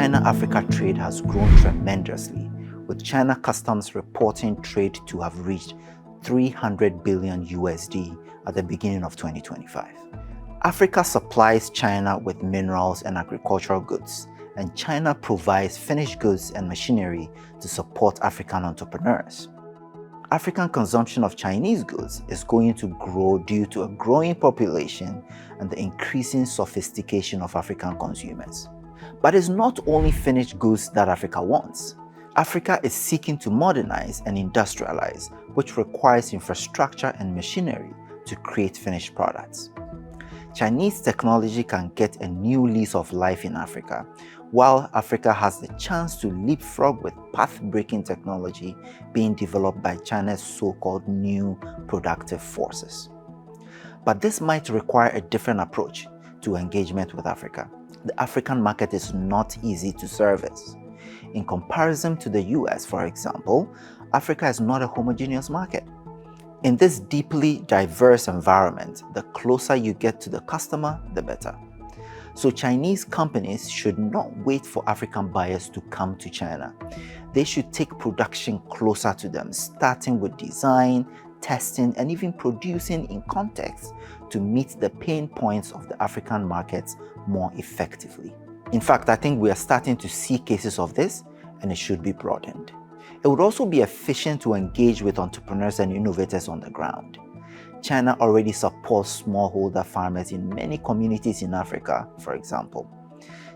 China-Africa trade has grown tremendously, with China customs reporting trade to have reached 300 billion USD at the beginning of 2025. Africa supplies China with minerals and agricultural goods, and China provides finished goods and machinery to support African entrepreneurs. African consumption of Chinese goods is going to grow due to a growing population and the increasing sophistication of African consumers. But it's not only finished goods that Africa wants. Africa is seeking to modernize and industrialize, which requires infrastructure and machinery to create finished products. Chinese technology can get a new lease of life in Africa, while Africa has the chance to leapfrog with path-breaking technology being developed by China's so-called new productive forces. But this might require a different approach to engagement with Africa. The African market is not easy to service. In comparison to the US, for example, Africa is not a homogeneous market. In this deeply diverse environment, the closer you get to the customer, the better. So Chinese companies should not wait for African buyers to come to China. They should take production closer to them, starting with design, testing, and even producing in context to meet the pain points of the African markets more effectively. In fact, I think we are starting to see cases of this, and it should be broadened. It would also be efficient to engage with entrepreneurs and innovators on the ground. China already supports smallholder farmers in many communities in Africa, for example.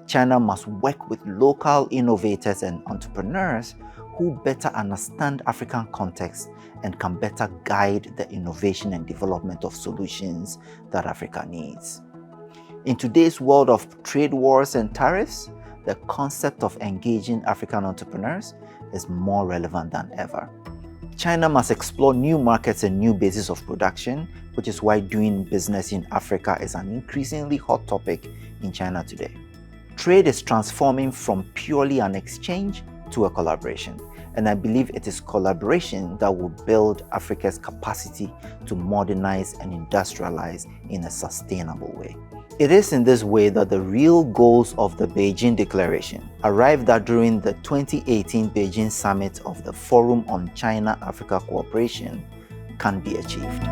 China must work with local innovators and entrepreneurs who better understand African context and can better guide the innovation and development of solutions that Africa needs. In today's world of trade wars and tariffs, the concept of engaging African entrepreneurs is more relevant than ever. China must explore new markets and new bases of production, which is why doing business in Africa is an increasingly hot topic in China today. Trade is transforming from purely an exchange to a collaboration, and I believe it is collaboration that will build Africa's capacity to modernize and industrialize in a sustainable way. It is in this way that the real goals of the Beijing Declaration, arrived at during the 2018 Beijing Summit of the Forum on China-Africa Cooperation, can be achieved.